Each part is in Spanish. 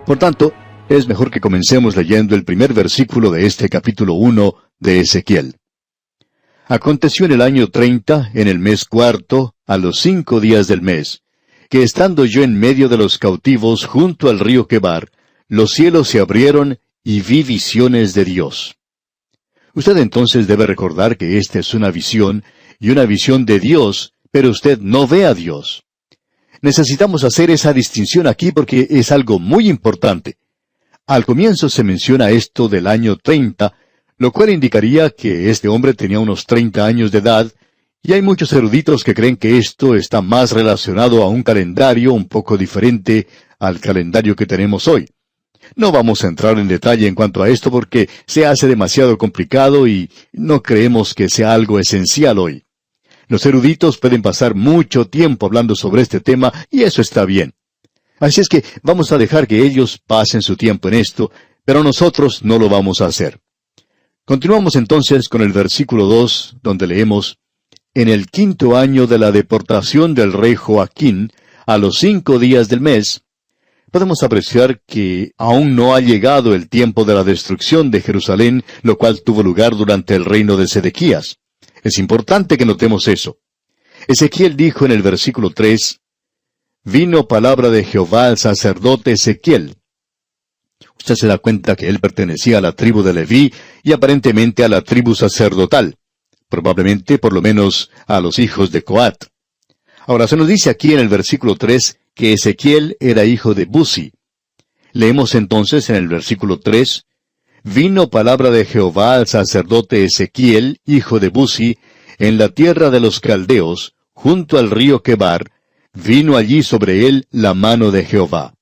Por tanto, es mejor que comencemos leyendo el primer versículo de este capítulo 1 de Ezequiel. Aconteció en el año 30, en el mes cuarto, a los 5 días del mes, que estando yo en medio de los cautivos junto al río Quebar, los cielos se abrieron y vi visiones de Dios. Usted entonces debe recordar que esta es una visión, y una visión de Dios, pero usted no ve a Dios. Necesitamos hacer esa distinción aquí porque es algo muy importante. Al comienzo se menciona esto del año 30, lo cual indicaría que este hombre tenía unos 30 años de edad, y hay muchos eruditos que creen que esto está más relacionado a un calendario un poco diferente al calendario que tenemos hoy. No vamos a entrar en detalle en cuanto a esto porque se hace demasiado complicado y no creemos que sea algo esencial hoy. Los eruditos pueden pasar mucho tiempo hablando sobre este tema y eso está bien. Así es que vamos a dejar que ellos pasen su tiempo en esto, pero nosotros no lo vamos a hacer. Continuamos entonces con el versículo 2, donde leemos: En el 5º año de la deportación del rey Joaquín, a los 5 días del mes, podemos apreciar que aún no ha llegado el tiempo de la destrucción de Jerusalén, lo cual tuvo lugar durante el reino de Sedequías. Es importante que notemos eso. Ezequiel dijo en el versículo 3, Vino palabra de Jehová al sacerdote Ezequiel. Usted se da cuenta que él pertenecía a la tribu de Leví y aparentemente a la tribu sacerdotal. Probablemente, por lo menos, a los hijos de Coat. Ahora se nos dice aquí en el versículo 3 que Ezequiel era hijo de Buzi. Leemos entonces en el versículo 3, Vino palabra de Jehová al sacerdote Ezequiel, hijo de Buzi, en la tierra de los caldeos, junto al río Quebar, vino allí sobre él la mano de Jehová.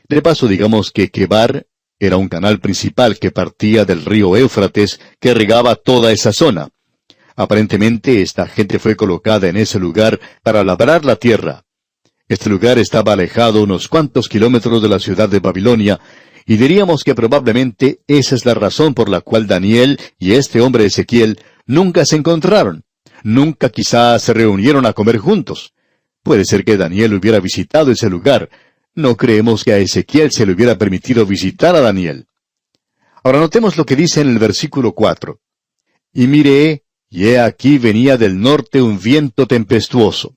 De paso digamos que Quebar era un canal principal que partía del río Éufrates, que regaba toda esa zona. Aparentemente esta gente fue colocada en ese lugar para labrar la tierra. Este lugar estaba alejado unos cuantos kilómetros de la ciudad de Babilonia, y diríamos que probablemente esa es la razón por la cual Daniel y este hombre Ezequiel nunca se encontraron. Nunca quizás se reunieron a comer juntos. Puede ser que Daniel hubiera visitado ese lugar. No creemos que a Ezequiel se le hubiera permitido visitar a Daniel. Ahora notemos lo que dice en el versículo 4. Y miré, y he aquí venía del norte un viento tempestuoso.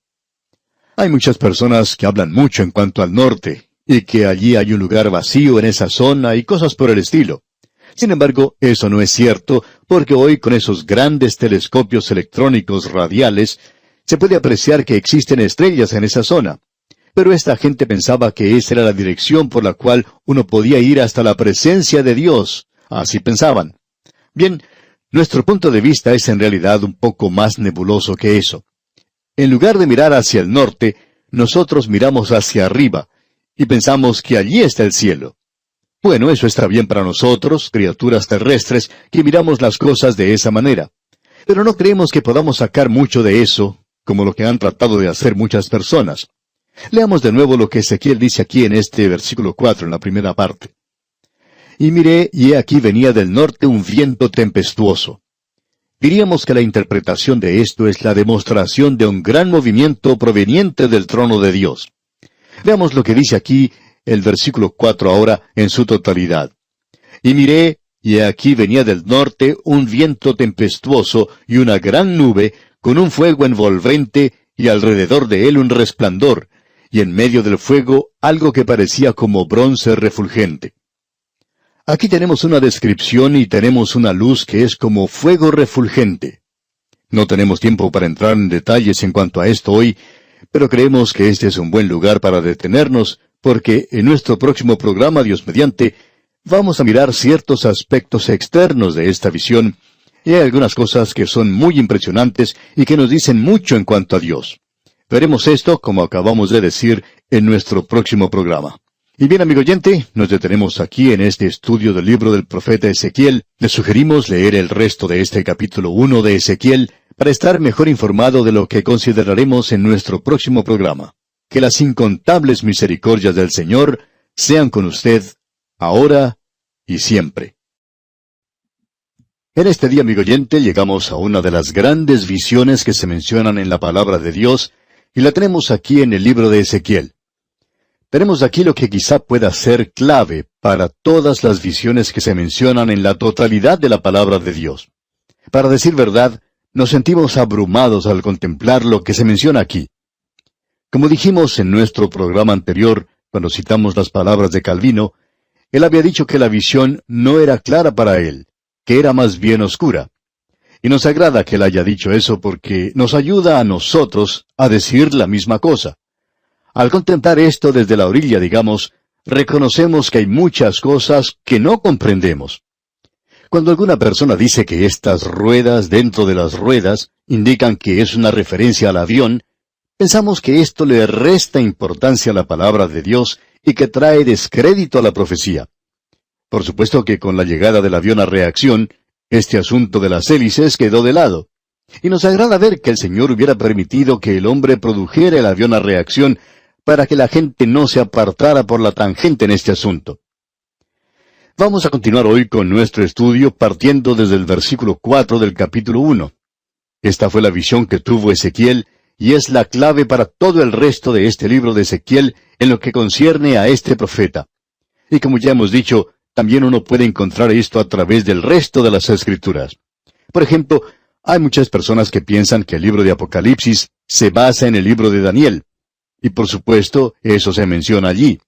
Hay muchas personas que hablan mucho en cuanto al norte, y que allí hay un lugar vacío en esa zona y cosas por el estilo. Sin embargo, eso no es cierto, porque hoy con esos grandes telescopios electrónicos radiales, se puede apreciar que existen estrellas en esa zona. Pero esta gente pensaba que esa era la dirección por la cual uno podía ir hasta la presencia de Dios. Así pensaban. Bien, nuestro punto de vista es en realidad un poco más nebuloso que eso. En lugar de mirar hacia el norte, nosotros miramos hacia arriba, y pensamos que allí está el cielo. Bueno, eso está bien para nosotros, criaturas terrestres, que miramos las cosas de esa manera. Pero no creemos que podamos sacar mucho de eso, como lo que han tratado de hacer muchas personas. Leamos de nuevo lo que Ezequiel dice aquí en este versículo 4, en la primera parte. Y miré, y he aquí venía del norte un viento tempestuoso. Diríamos que la interpretación de esto es la demostración de un gran movimiento proveniente del trono de Dios. Veamos lo que dice aquí el versículo 4 ahora en su totalidad. Y miré, y he aquí venía del norte un viento tempestuoso y una gran nube, con un fuego envolvente, y alrededor de él un resplandor, y en medio del fuego algo que parecía como bronce refulgente. Aquí tenemos una descripción y tenemos una luz que es como fuego refulgente. No tenemos tiempo para entrar en detalles en cuanto a esto hoy, pero creemos que este es un buen lugar para detenernos, porque en nuestro próximo programa, Dios mediante, vamos a mirar ciertos aspectos externos de esta visión, y hay algunas cosas que son muy impresionantes y que nos dicen mucho en cuanto a Dios. Veremos esto, como acabamos de decir, en nuestro próximo programa. Y bien, amigo oyente, nos detenemos aquí en este estudio del libro del profeta Ezequiel. Le sugerimos leer el resto de este capítulo 1 de Ezequiel para estar mejor informado de lo que consideraremos en nuestro próximo programa. Que las incontables misericordias del Señor sean con usted, ahora y siempre. En este día, amigo oyente, llegamos a una de las grandes visiones que se mencionan en la palabra de Dios, y la tenemos aquí en el libro de Ezequiel. Tenemos aquí lo que quizá pueda ser clave para todas las visiones que se mencionan en la totalidad de la palabra de Dios. Para decir verdad, nos sentimos abrumados al contemplar lo que se menciona aquí. Como dijimos en nuestro programa anterior, cuando citamos las palabras de Calvino, él había dicho que la visión no era clara para él, que era más bien oscura. Y nos agrada que él haya dicho eso porque nos ayuda a nosotros a decir la misma cosa. Al contemplar esto desde la orilla, digamos, reconocemos que hay muchas cosas que no comprendemos. Cuando alguna persona dice que estas ruedas dentro de las ruedas indican que es una referencia al avión, pensamos que esto le resta importancia a la palabra de Dios y que trae descrédito a la profecía. Por supuesto que con la llegada del avión a reacción, este asunto de las hélices quedó de lado. Y nos agrada ver que el Señor hubiera permitido que el hombre produjera el avión a reacción para que la gente no se apartara por la tangente en este asunto. Vamos a continuar hoy con nuestro estudio partiendo desde el versículo 4 del capítulo 1. Esta fue la visión que tuvo Ezequiel y es la clave para todo el resto de este libro de Ezequiel en lo que concierne a este profeta. Y como ya hemos dicho, también uno puede encontrar esto a través del resto de las Escrituras. Por ejemplo, hay muchas personas que piensan que el libro de Apocalipsis se basa en el libro de Daniel. Y por supuesto, eso se menciona allí.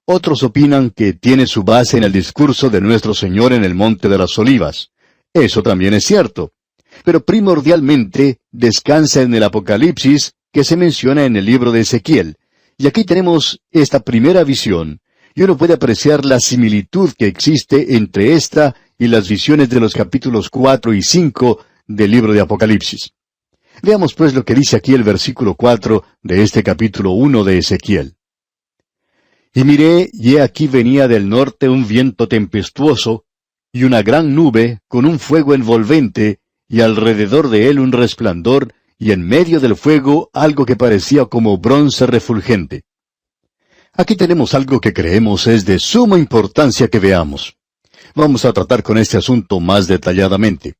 Otros opinan que tiene su base en el discurso de nuestro Señor en el Monte de las Olivas. Eso también es cierto. Pero primordialmente descansa en el Apocalipsis que se menciona en el libro de Ezequiel. Y aquí tenemos esta primera visión, y uno puede apreciar la similitud que existe entre esta y las visiones de los capítulos 4 y 5 del libro de Apocalipsis. Veamos pues lo que dice aquí el versículo 4 de este capítulo 1 de Ezequiel. Y miré, y he aquí venía del norte un viento tempestuoso, y una gran nube con un fuego envolvente, y alrededor de él un resplandor, y en medio del fuego algo que parecía como bronce refulgente. Aquí tenemos algo que creemos es de suma importancia que veamos. Vamos a tratar con este asunto más detalladamente.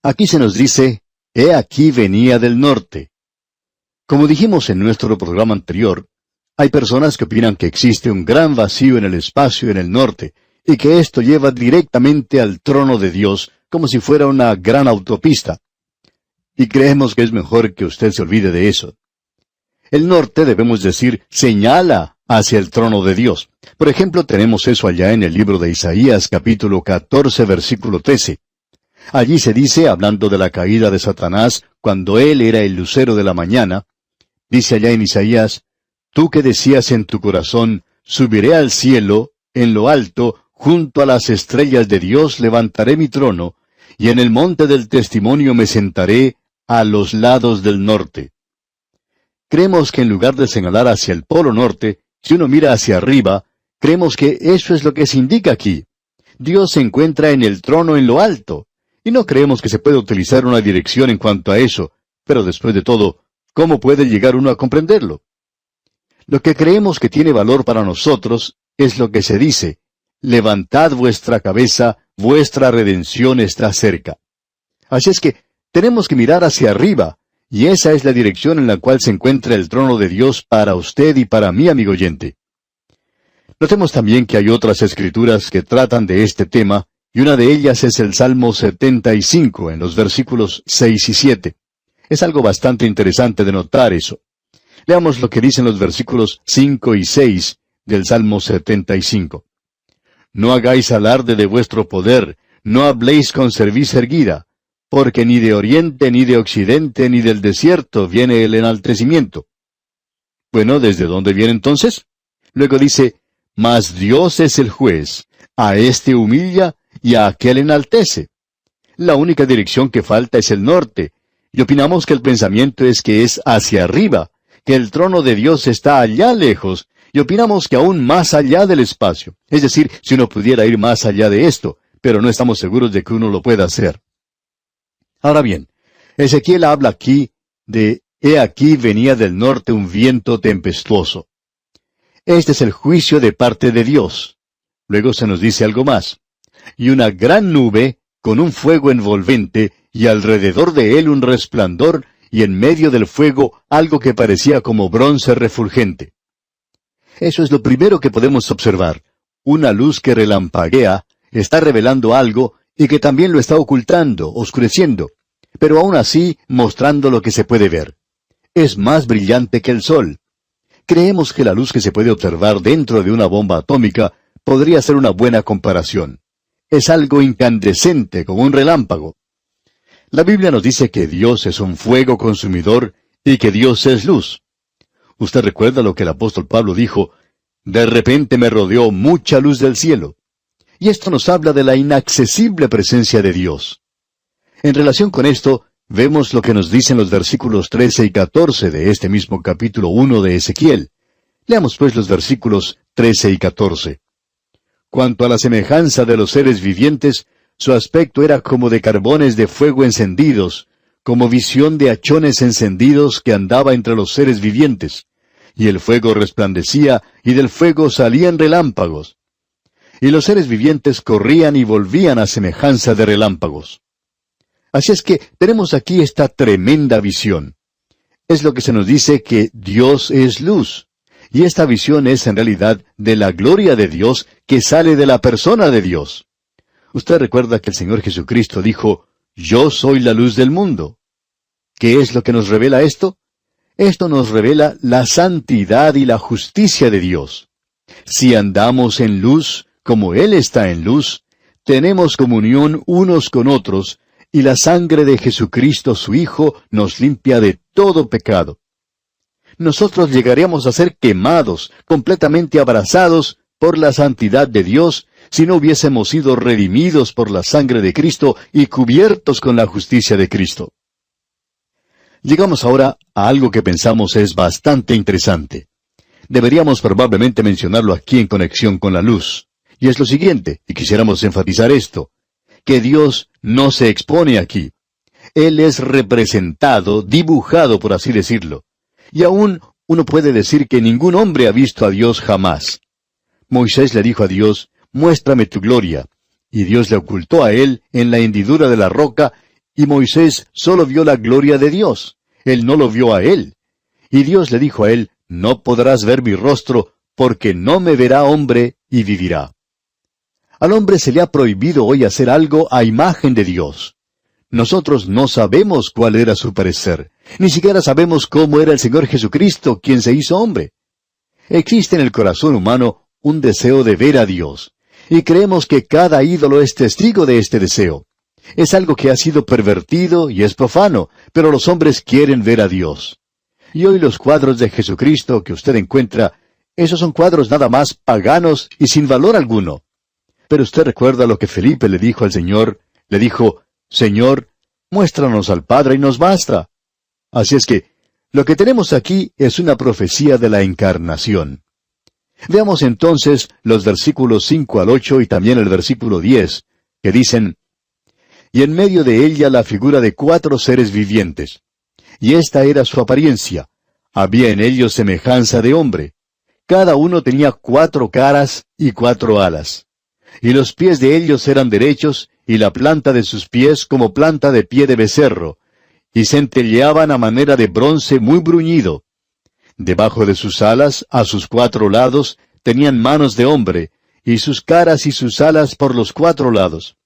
Aquí se nos dice, he aquí venía del norte. Como dijimos en nuestro programa anterior, hay personas que opinan que existe un gran vacío en el espacio en el norte, y que esto lleva directamente al trono de Dios, como si fuera una gran autopista. Y creemos que es mejor que usted se olvide de eso. El norte, debemos decir, señala hacia el trono de Dios. Por ejemplo, tenemos eso allá en el libro de Isaías, capítulo 14, versículo 13. Allí se dice, hablando de la caída de Satanás, cuando él era el lucero de la mañana, dice allá en Isaías, tú que decías en tu corazón, subiré al cielo, en lo alto, junto a las estrellas de Dios levantaré mi trono, y en el monte del testimonio me sentaré a los lados del norte. Creemos que en lugar de señalar hacia el polo norte, si uno mira hacia arriba, creemos que eso es lo que se indica aquí. Dios se encuentra en el trono en lo alto, y no creemos que se pueda utilizar una dirección en cuanto a eso, pero después de todo, ¿cómo puede llegar uno a comprenderlo? Lo que creemos que tiene valor para nosotros es lo que se dice, levantad vuestra cabeza, vuestra redención está cerca. Así es que tenemos que mirar hacia arriba, y esa es la dirección en la cual se encuentra el trono de Dios para usted y para mí, amigo oyente. Notemos también que hay otras escrituras que tratan de este tema, y una de ellas es el Salmo 75, en los versículos 6 y 7. Es algo bastante interesante de notar eso. Leamos lo que dicen los versículos 5 y 6 del Salmo 75. No hagáis alarde de vuestro poder, no habléis con cerviz erguida, porque ni de oriente, ni de occidente, ni del desierto viene el enaltecimiento. Bueno, ¿desde dónde viene entonces? Luego dice, mas Dios es el juez, a éste humilla y a aquel enaltece. La única dirección que falta es el norte, y opinamos que el pensamiento es que es hacia arriba, que el trono de Dios está allá lejos, y opinamos que aún más allá del espacio. Es decir, si uno pudiera ir más allá de esto, pero no estamos seguros de que uno lo pueda hacer. Ahora bien, Ezequiel habla aquí de, he aquí venía del norte un viento tempestuoso. Este es el juicio de parte de Dios. Luego se nos dice algo más. Y una gran nube con un fuego envolvente, y alrededor de él un resplandor, y en medio del fuego algo que parecía como bronce refulgente. Eso es lo primero que podemos observar. Una luz que relampaguea está revelando algo y que también lo está ocultando, oscureciendo, pero aún así mostrando lo que se puede ver. Es más brillante que el sol. Creemos que la luz que se puede observar dentro de una bomba atómica podría ser una buena comparación. Es algo incandescente, como un relámpago. La Biblia nos dice que Dios es un fuego consumidor y que Dios es luz. Usted recuerda lo que el apóstol Pablo dijo: de repente me rodeó mucha luz del cielo. Y esto nos habla de la inaccesible presencia de Dios. En relación con esto, vemos lo que nos dicen los versículos 13 y 14 de este mismo capítulo 1 de Ezequiel. Leamos pues los versículos 13 y 14. Cuanto a la semejanza de los seres vivientes, su aspecto era como de carbones de fuego encendidos, como visión de hachones encendidos que andaba entre los seres vivientes. Y el fuego resplandecía, y del fuego salían relámpagos. Y los seres vivientes corrían y volvían a semejanza de relámpagos. Así es que tenemos aquí esta tremenda visión. Es lo que se nos dice que Dios es luz. Y esta visión es en realidad de la gloria de Dios que sale de la persona de Dios. Usted recuerda que el Señor Jesucristo dijo: yo soy la luz del mundo. ¿Qué es lo que nos revela esto? Esto nos revela la santidad y la justicia de Dios. Si andamos en luz, como Él está en luz, tenemos comunión unos con otros, y la sangre de Jesucristo su Hijo nos limpia de todo pecado. Nosotros llegaríamos a ser quemados, completamente abrazados por la santidad de Dios, si no hubiésemos sido redimidos por la sangre de Cristo y cubiertos con la justicia de Cristo. Llegamos ahora a algo que pensamos es bastante interesante. Deberíamos probablemente mencionarlo aquí en conexión con la luz. Y es lo siguiente, y quisiéramos enfatizar esto, que Dios no se expone aquí. Él es representado, dibujado, por así decirlo. Y aún uno puede decir que ningún hombre ha visto a Dios jamás. Moisés le dijo a Dios: muéstrame tu gloria. Y Dios le ocultó a él en la hendidura de la roca, y Moisés solo vio la gloria de Dios. Él no lo vio a él. Y Dios le dijo a él: no podrás ver mi rostro, porque no me verá hombre y vivirá. Al hombre se le ha prohibido hoy hacer algo a imagen de Dios. Nosotros no sabemos cuál era su parecer. Ni siquiera sabemos cómo era el Señor Jesucristo, quien se hizo hombre. Existe en el corazón humano un deseo de ver a Dios. Y creemos que cada ídolo es testigo de este deseo. Es algo que ha sido pervertido y es profano, pero los hombres quieren ver a Dios. Y hoy los cuadros de Jesucristo que usted encuentra, esos son cuadros nada más paganos y sin valor alguno. Pero usted recuerda lo que Felipe le dijo al Señor. Le dijo: Señor, muéstranos al Padre y nos basta. Así es que, lo que tenemos aquí es una profecía de la encarnación. Veamos entonces los versículos 5 al 8 y también el versículo 10, que dicen: y en medio de ella la figura de 4 seres vivientes. Y esta era su apariencia. Había en ellos semejanza de hombre. Cada uno tenía 4 caras y 4 alas. Y los pies de ellos eran derechos, y la planta de sus pies como planta de pie de becerro, y centelleaban a manera de bronce muy bruñido. Debajo de sus alas, a sus 4 lados, tenían manos de hombre, y sus caras y sus alas por los 4 lados.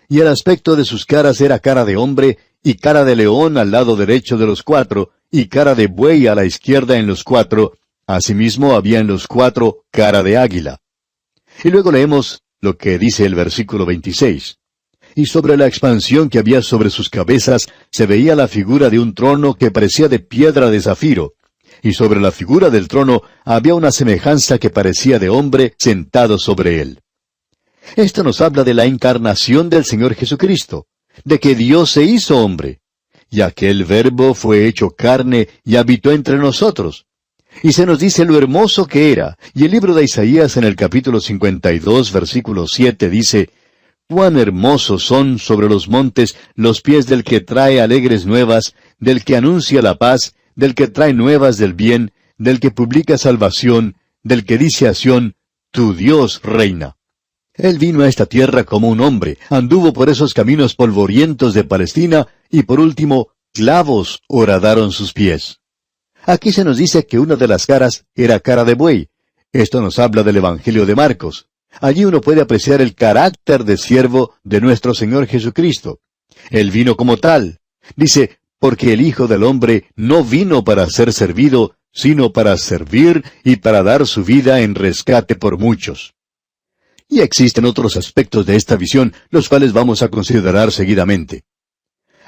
Y el aspecto de sus caras era cara de hombre, y cara de león al lado derecho de los 4, y cara de buey a la izquierda en los 4, asimismo había en los 4 cara de águila. Y luego leemos lo que dice el versículo 26. Y sobre la expansión que había sobre sus cabezas se veía la figura de un trono que parecía de piedra de zafiro, y sobre la figura del trono había una semejanza que parecía de hombre sentado sobre él. Esto nos habla de la encarnación del Señor Jesucristo, de que Dios se hizo hombre, y aquel Verbo fue hecho carne y habitó entre nosotros. Y se nos dice lo hermoso que era, y el libro de Isaías en el capítulo 52, versículo 7 dice: cuán hermosos son sobre los montes los pies del que trae alegres nuevas, del que anuncia la paz, del que trae nuevas del bien, del que publica salvación, del que dice a Sión: tu Dios reina. Él vino a esta tierra como un hombre, anduvo por esos caminos polvorientos de Palestina, y por último, clavos horadaron sus pies. Aquí se nos dice que una de las caras era cara de buey, Esto nos habla del Evangelio de Marcos. Allí uno puede apreciar el carácter de siervo de nuestro Señor Jesucristo. Él vino como tal. Dice, porque el Hijo del Hombre no vino para ser servido, sino para servir y para dar su vida en rescate por muchos. Y existen otros aspectos de esta visión, los cuales vamos a considerar seguidamente.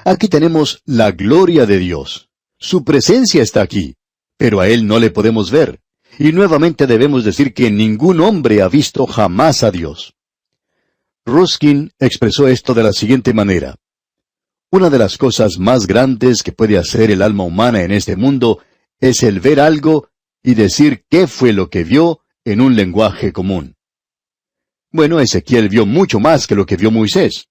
Aquí tenemos la gloria de Dios. Su presencia está aquí, pero a Él no le podemos ver. Y nuevamente debemos decir que ningún hombre ha visto jamás a Dios. Ruskin expresó esto de la siguiente manera. Una de las cosas más grandes que puede hacer el alma humana en este mundo es el ver algo y decir qué fue lo que vio en un lenguaje común. Bueno, Ezequiel vio mucho más que lo que vio Moisés.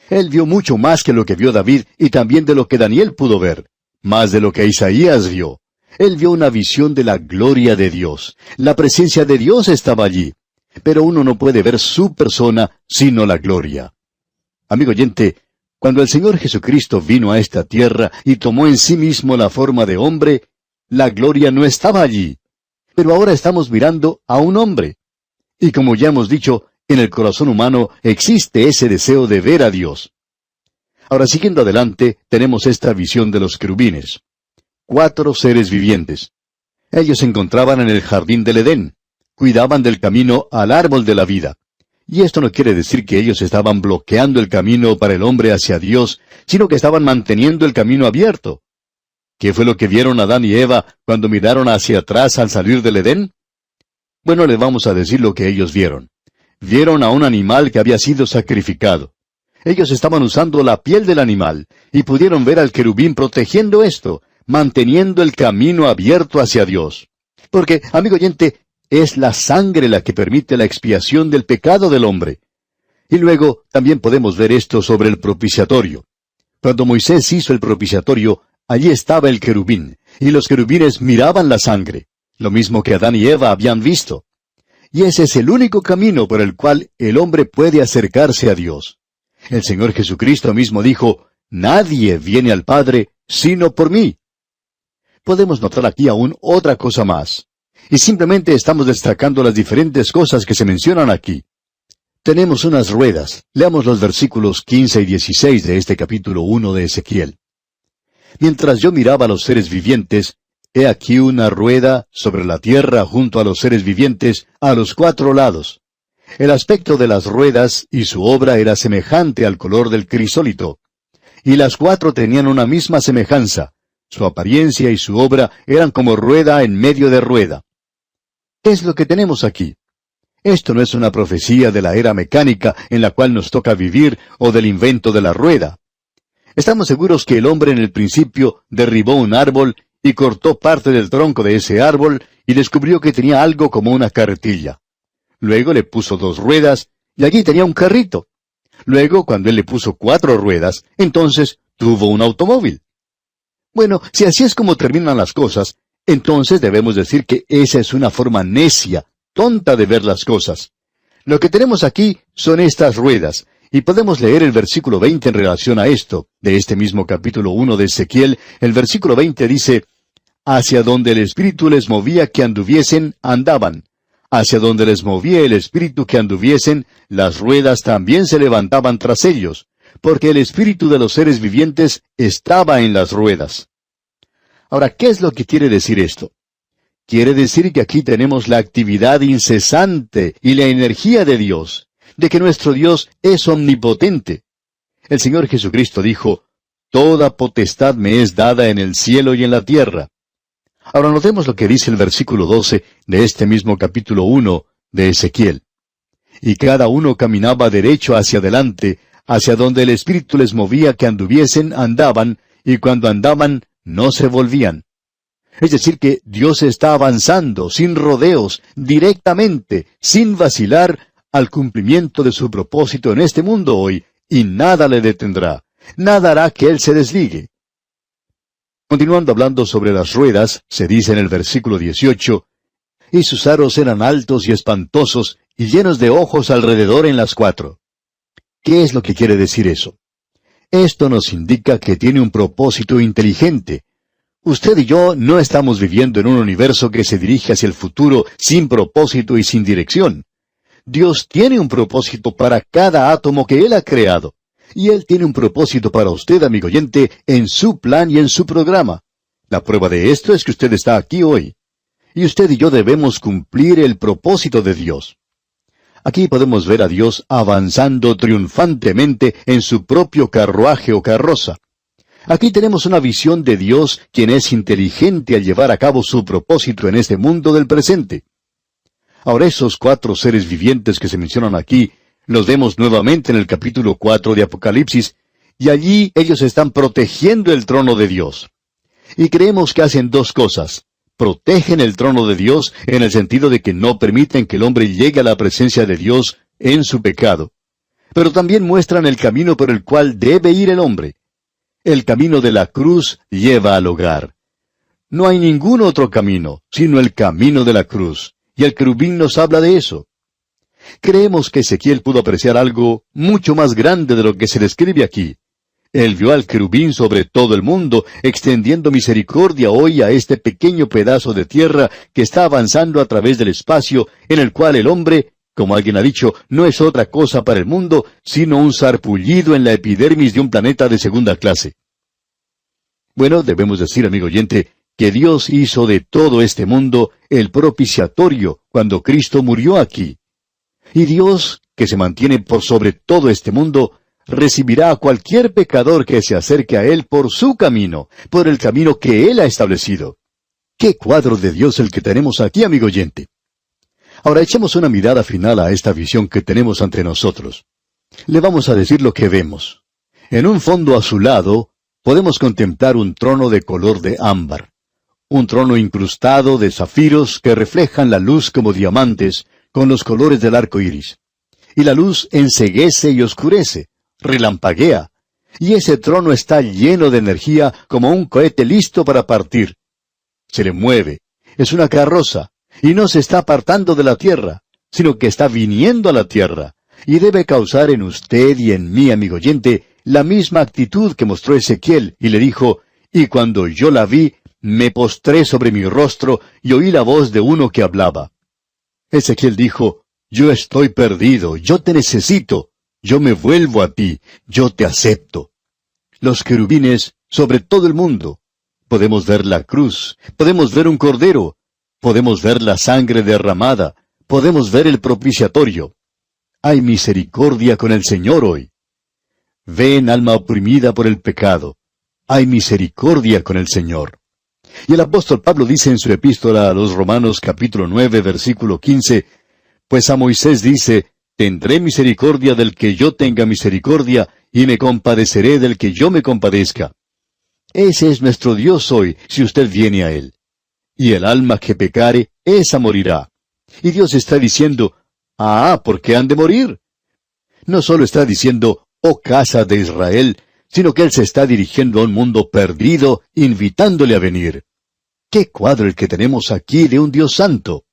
Él vio mucho más que lo que vio David y también de lo que Daniel pudo ver, más de lo que Isaías vio. Él vio una visión de la gloria de Dios. La presencia de Dios estaba allí, pero uno no puede ver su persona sino la gloria. Amigo oyente, cuando el Señor Jesucristo vino a esta tierra y tomó en sí mismo la forma de hombre, la gloria no estaba allí. Pero ahora estamos mirando a un hombre. Y como ya hemos dicho, en el corazón humano existe ese deseo de ver a Dios. Ahora, siguiendo adelante, tenemos esta visión de los querubines. 4 seres vivientes. Ellos se encontraban en el jardín del Edén. Cuidaban del camino al árbol de la vida. Y esto no quiere decir que ellos estaban bloqueando el camino para el hombre hacia Dios, sino que estaban manteniendo el camino abierto. ¿Qué fue lo que vieron Adán y Eva cuando miraron hacia atrás al salir del Edén? Bueno, les vamos a decir lo que ellos vieron. Vieron a un animal que había sido sacrificado. Ellos estaban usando la piel del animal, y pudieron ver al querubín protegiendo esto, manteniendo el camino abierto hacia Dios. Porque, amigo oyente, es la sangre la que permite la expiación del pecado del hombre. Y luego también podemos ver esto sobre el propiciatorio. Cuando Moisés hizo el propiciatorio, allí estaba el querubín, y los querubines miraban la sangre, lo mismo que Adán y Eva habían visto. Y ese es el único camino por el cual el hombre puede acercarse a Dios. El Señor Jesucristo mismo dijo, «Nadie viene al Padre sino por mí». Podemos notar aquí aún otra cosa más. Y simplemente estamos destacando las diferentes cosas que se mencionan aquí. Tenemos unas ruedas. Leamos los versículos 15 y 16 de este capítulo 1 de Ezequiel. Mientras yo miraba a los seres vivientes, he aquí una rueda sobre la tierra junto a los seres vivientes a los 4 lados. El aspecto de las ruedas y su obra era semejante al color del crisólito. Y las 4 tenían una misma semejanza. Su apariencia y su obra eran como rueda en medio de rueda. ¿Qué es lo que tenemos aquí? Esto no es una profecía de la era mecánica en la cual nos toca vivir o del invento de la rueda. Estamos seguros que el hombre en el principio derribó un árbol y cortó parte del tronco de ese árbol y descubrió que tenía algo como una carretilla. Luego le puso 2 ruedas y allí tenía un carrito. Luego, cuando él le puso 4 ruedas, entonces tuvo un automóvil. Bueno, si así es como terminan las cosas, entonces debemos decir que esa es una forma necia, tonta de ver las cosas. Lo que tenemos aquí son estas ruedas, y podemos leer el versículo 20 en relación a esto, de este mismo capítulo 1 de Ezequiel. El versículo 20 dice, «Hacia donde el Espíritu les movía que anduviesen, andaban. Hacia donde les movía el Espíritu que anduviesen, las ruedas también se levantaban tras ellos, porque el Espíritu de los seres vivientes estaba en las ruedas». Ahora, ¿qué es lo que quiere decir esto? Quiere decir que aquí tenemos la actividad incesante y la energía de Dios, de que nuestro Dios es omnipotente. El Señor Jesucristo dijo, «Toda potestad me es dada en el cielo y en la tierra». Ahora notemos lo que dice el versículo 12 de este mismo capítulo 1 de Ezequiel. «Y cada uno caminaba derecho hacia adelante, hacia donde el Espíritu les movía que anduviesen, andaban, y cuando andaban, no se volvían». Es decir que Dios está avanzando, sin rodeos, directamente, sin vacilar, al cumplimiento de su propósito en este mundo hoy, y nada le detendrá, nada hará que Él se desligue. Continuando hablando sobre las ruedas, se dice en el versículo 18, «Y sus aros eran altos y espantosos, y llenos de ojos alrededor en las 4». ¿Qué es lo que quiere decir eso? Esto nos indica que tiene un propósito inteligente. Usted y yo no estamos viviendo en un universo que se dirige hacia el futuro sin propósito y sin dirección. Dios tiene un propósito para cada átomo que Él ha creado. Y Él tiene un propósito para usted, amigo oyente, en su plan y en su programa. La prueba de esto es que usted está aquí hoy. Y usted y yo debemos cumplir el propósito de Dios. Aquí podemos ver a Dios avanzando triunfantemente en su propio carruaje o carroza. Aquí tenemos una visión de Dios, quien es inteligente al llevar a cabo su propósito en este mundo del presente. Ahora, esos 4 seres vivientes que se mencionan aquí, los vemos nuevamente en el capítulo 4 de Apocalipsis, y allí ellos están protegiendo el trono de Dios. Y creemos que hacen 2 cosas. Protegen el trono de Dios en el sentido de que no permiten que el hombre llegue a la presencia de Dios en su pecado. Pero también muestran el camino por el cual debe ir el hombre. El camino de la cruz lleva al hogar. No hay ningún otro camino, sino el camino de la cruz. Y el querubín nos habla de eso. Creemos que Ezequiel pudo apreciar algo mucho más grande de lo que se describe aquí. Él vio al querubín sobre todo el mundo, extendiendo misericordia hoy a este pequeño pedazo de tierra que está avanzando a través del espacio, en el cual el hombre, como alguien ha dicho, no es otra cosa para el mundo, sino un sarpullido en la epidermis de un planeta de segunda clase. Bueno, debemos decir, amigo oyente, que Dios hizo de todo este mundo el propiciatorio cuando Cristo murió aquí. Y Dios, que se mantiene por sobre todo este mundo, recibirá a cualquier pecador que se acerque a Él por su camino, por el camino que Él ha establecido. ¡Qué cuadro de Dios el que tenemos aquí, amigo oyente! Ahora echemos una mirada final a esta visión que tenemos ante nosotros. Le vamos a decir lo que vemos. En un fondo azulado, podemos contemplar un trono de color de ámbar. Un trono incrustado de zafiros que reflejan la luz como diamantes, con los colores del arco iris. Y la luz enceguece y oscurece, relampaguea, y ese trono está lleno de energía como un cohete listo para partir. Se le mueve, es una carroza, y no se está apartando de la tierra, sino que está viniendo a la tierra, y debe causar en usted y en mí, amigo oyente, la misma actitud que mostró Ezequiel, y le dijo, y cuando yo la vi, me postré sobre mi rostro, y oí la voz de uno que hablaba. Ezequiel dijo, yo estoy perdido, yo te necesito, yo me vuelvo a ti, yo te acepto. Los querubines sobre todo el mundo. Podemos ver la cruz, podemos ver un cordero, podemos ver la sangre derramada, podemos ver el propiciatorio. Hay misericordia con el Señor hoy. Ven, alma oprimida por el pecado. Hay misericordia con el Señor. Y el apóstol Pablo dice en su epístola a los Romanos capítulo 9, versículo 15, pues a Moisés dice, tendré misericordia del que yo tenga misericordia, y me compadeceré del que yo me compadezca. Ese es nuestro Dios hoy, si usted viene a Él. Y el alma que pecare, esa morirá. Y Dios está diciendo, ¿por qué han de morir? No solo está diciendo, oh casa de Israel, sino que Él se está dirigiendo a un mundo perdido, invitándole a venir. ¡Qué cuadro el que tenemos aquí de un Dios santo!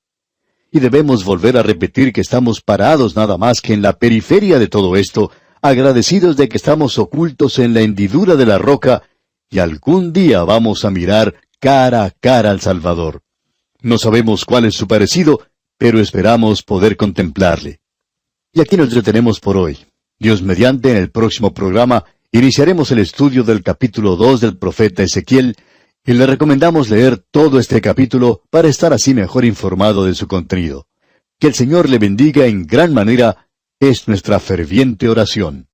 Y debemos volver a repetir que estamos parados nada más que en la periferia de todo esto, agradecidos de que estamos ocultos en la hendidura de la roca, y algún día vamos a mirar cara a cara al Salvador. No sabemos cuál es su parecido, pero esperamos poder contemplarle. Y aquí nos detenemos por hoy. Dios mediante, en el próximo programa, iniciaremos el estudio del capítulo 2 del profeta Ezequiel, y le recomendamos leer todo este capítulo para estar así mejor informado de su contenido. Que el Señor le bendiga en gran manera, es nuestra ferviente oración.